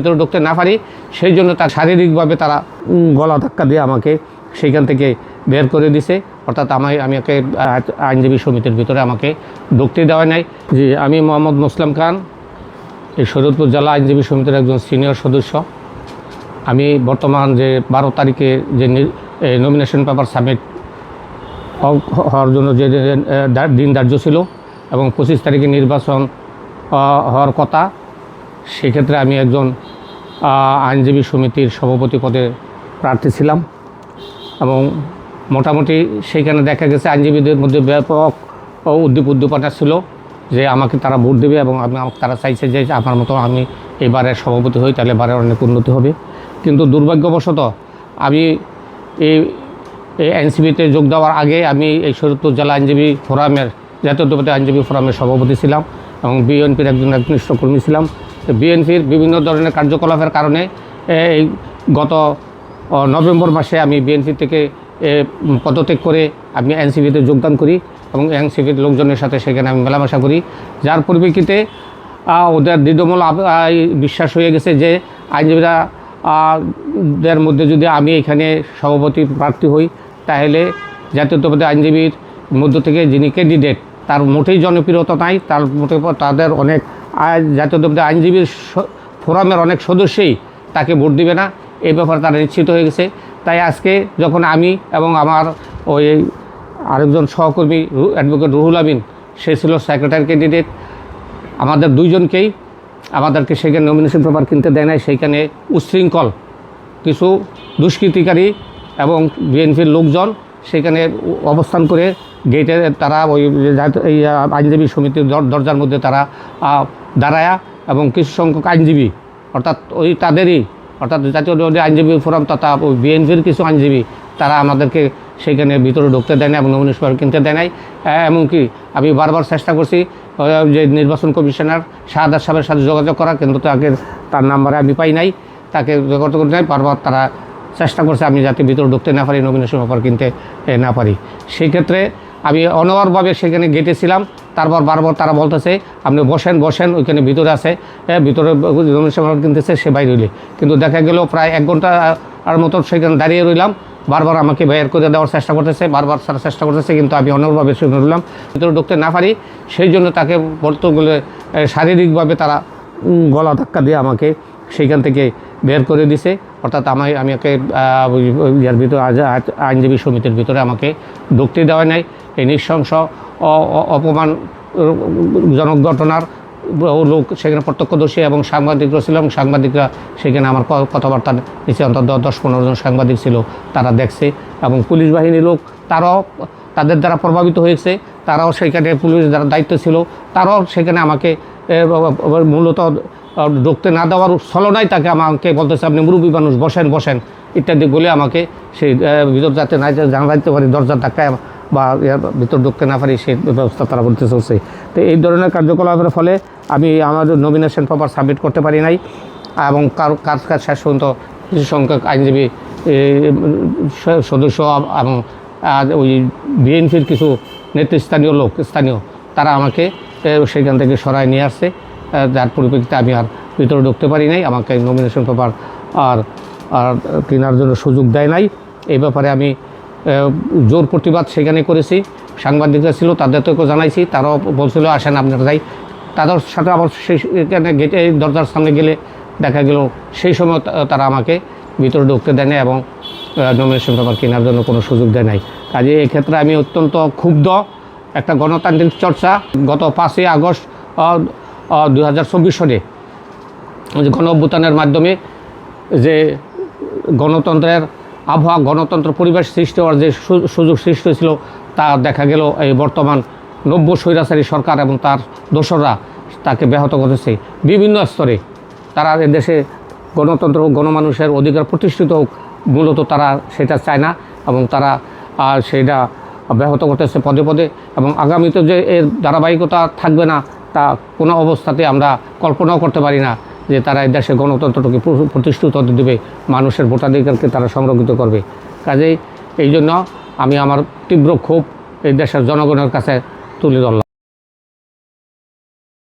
ভিতরে ঢুকতে না পারি, সেই জন্য তার শারীরিকভাবে তারা গলা ধাক্কা দিয়ে আমাকে সেইখান থেকে বের করে দিছে। অর্থাৎ আমাকে আইনজীবী সমিতির ভিতরে আমাকে ঢুকতে দেওয়া নাই। জি, আমি মোহাম্মদ মুসলিম খান, এই শরীয়তপুর জেলা আইনজীবী সমিতির একজন সিনিয়র সদস্য। আমি বর্তমান যে 12 তারিখে যে নমিনেশন পেপার সাবমিট হওয়ার জন্য যে দিন ধার্য ছিল এবং 25 তারিখে নির্বাচন হওয়ার কথা, সেক্ষেত্রে আমি একজন আইনজীবী সমিতির সভাপতি পদে প্রার্থী ছিলাম এবং মোটামুটি সেইখানে দেখা গেছে আইনজীবীদের মধ্যে ব্যাপক উদ্দীপনা ছিল যে আমাকে তারা ভোট দেবে এবং তারা চাইছে যে আমার মতো আমি এবারের সভাপতি হই, তাহলে এবারে অনেক উন্নতি হবে। কিন্তু দুর্ভাগ্যবশত আমি এই এনসিপিতে যোগ দেওয়ার আগে আমি এই শরীয়তপুর জেলা আইনজীবী ফোরামের জাতীয়তাবাদী আইনজীবী ফোরামের সভাপতি ছিলাম এবং বিএনপির একজন একনিষ্ঠ কর্মী ছিলাম। বিএনপির বিভিন্ন ধরনের কার্যকলাপের কারণে এই গত নভেম্বর মাসে আমি বিএনপি থেকে পদত্যাগ করে আমি এনসিপিতে যোগদান করি এবং এনসিপির লোকজনের সাথে সেখানে আমি মেলামেশা করি, যার পরিপ্রেক্ষিতে ওদের দৃঢ়মূল বিশ্বাস হয়ে গেছে যে আইনজীবীরা দের মধ্যে যদি আমি এখানে সভাপতি প্রার্থী হই, তাহলে জাতীয়তাবাদী আইনজীবীর মধ্য থেকে যিনি ক্যান্ডিডেট তার মোটেই জনপ্রিয়তা নাই, তার মোটে তাদের অনেক জাতীয়তাবাদী আইনজীবীর ফোরামের অনেক সদস্যই তাকে ভোট দিবে না, এই ব্যাপারে তারা নিশ্চিত হয়ে গেছে। তাই আজকে যখন আমি এবং আমার ওই আরেকজন সহকর্মী অ্যাডভোকেট রুহুল আমিন, সে ছিল সেক্রেটারি ক্যান্ডিডেট, আমাদের দুইজনকেই আমাদেরকে সেখানে নমিনেশন পেপার কিনতে দেয় নাই। সেইখানে উচ্ছৃঙ্খল কিছু দুষ্কৃতিকারী এবং বিএনপির লোকজন সেখানে অবস্থান করে গেটে তারা ওই এই আইনজীবী সমিতির দরজার মধ্যে তারা দাঁড়ায়া এবং কিছু সংখ্যক আইনজীবী অর্থাৎ অর্থাৎ জাতীয় আইনজীবী ফোরাম তথা ওই বিএনপির কিছু আইনজীবী তারা আমাদেরকে সেখানে ভিতরে ঢুকতে দেয় না এবং নমিনেশন পেপার কিনতে দেয় নাই। এমনকি আমি বারবার চেষ্টা করছি যে নির্বাচন কমিশনার শাহাদাত সাহেবের সাথে যোগাযোগ করা, কিন্তু তার নাম্বারে আমি পাই নাই, তাকে যোগাযোগ করতে নাই। বারবার তারা চেষ্টা করছে আমি যাতে ভিতরে ঢুকতে না পারি, নমিনেশন পেপার কিনতে না পারি। সেই ক্ষেত্রে আমি অনবরতভাবে সেখানে গেটেছিলাম। তারপর বারবার তারা বলতেছে আপনি বসেন ওইখানে ভিতরে আছে, ভিতরে নমিনেশন পেপার কিনতেছে, সে বাইরে রইলে। কিন্তু দেখা গেল প্রায় 1 ঘন্টা আর মতো সেখানে দাঁড়িয়ে রইলাম। বারবার আমাকে বের করে দেওয়ার চেষ্টা করতেছে, বারবার তারা চেষ্টা করতেছে, কিন্তু আমি অনবরতভাবে শুনে রইলাম, ভিতরে ঢুকতে না পারি। সেই জন্য তাকে বলতে শারীরিকভাবে তারা গলা ধাক্কা দিয়ে আমাকে সেইখান থেকে বের করে দিছে। অর্থাৎ আমাকে ইয়ার ভিতরে আইনজীবী সমিতির ভিতরে আমাকে ঢুকতে দেওয়া নাই। এই নৃশংস অপমানজনক ঘটনার লোক সেখানে প্রত্যক্ষদর্শী এবং সাংবাদিকরা ছিল, এবং সাংবাদিকরা সেখানে আমার কথাবার্তা নিচে অন্তত 10-15 জন সাংবাদিক ছিল, তারা দেখছে এবং পুলিশ বাহিনীর লোক তারাও তাদের দ্বারা প্রভাবিত হয়েছে, তারাও সেখানে পুলিশ যারা দায়িত্ব ছিল তারাও সেখানে আমাকে মূলত ঢুকতে না দেওয়ার ছলনায় তাকে আমাকে বলতেছে আপনি মুরব্বী মানুষ বসেন ইত্যাদি বলে আমাকে সেই ভিতর যাতে না জানাইতে পারি, দরজা ধাক্কায় বা ভিতর ঢুকতে না পারি সেই ব্যবস্থা তারা করতে চলছে। তো এই ধরনের কার্যকলাপের ফলে আমি আমাদের নমিনেশন পেপার সাবমিট করতে পারি নাই এবং কাজ শেষ পর্যন্ত কিছু সংখ্যক আইনজীবী সদস্য এবং ওই বিএনপির কিছু নেতৃস্থানীয় লোক তারা আমাকে সেখান থেকে সরায় নিয়ে আসছে, যার পরিপ্রেক্ষিতে আমি আর ভিতরে ঢুকতে পারি নাই, আমাকে নমিনেশন পেপার আর কেনার জন্য সুযোগ দেয় নাই। এই ব্যাপারে আমি জোর প্রতিবাদ সেখানে করেছি। সাংবাদিকরা ছিল, তাদেরকেও জানাইছি, তারাও বলছিল আসেন আপনারা যাই। তাদের সাথে আবার সেইখানে গেটে দরজার সামনে গেলে দেখা গেল সেই সময় তারা আমাকে ভিতরে ঢুকতে দেয় না এবং নমিনেশন পেপার কেনার জন্য কোনো সুযোগ দেয় নাই। কাজে এক্ষেত্রে আমি অত্যন্ত ক্ষুব্ধ। একটা গণতান্ত্রিক চর্চা গত 5ই আগস্ট 2024 সালে গণ অভ্যুত্থানের মাধ্যমে যে গণতন্ত্রের আবহাওয়া, গণতন্ত্র পরিবেশ সৃষ্টি হওয়ার যে সুযোগ সৃষ্টি হয়েছিল, তা দেখা গেল এই বর্তমান নব্য স্বৈরাচারী সরকার এবং তার দোসররা তাকে ব্যাহত করেছে বিভিন্ন স্তরে। তারা এদেশে গণতন্ত্র গণমানুষের অধিকার প্রতিষ্ঠিত হোক, মূলত তারা সেটা চায় না এবং তারা সেটা ব্যাহত করতেছে পদে পদে, এবং আগামীতে যে এর ধারাবাহিকতা থাকবে না তা কোনো অবস্থাতে আমরা কল্পনাও করতে পারি না যে তারা এই দেশে গণতন্ত্রটাকে প্রতিষ্ঠিত হতে দেবে, মানুষের ভোটাধিকারকে তারা সংরক্ষিত করবে। কাজেই এই জন্য আমি আমার তীব্র ক্ষোভ এই দেশের জনগণের কাছে তুলে ধরলাম।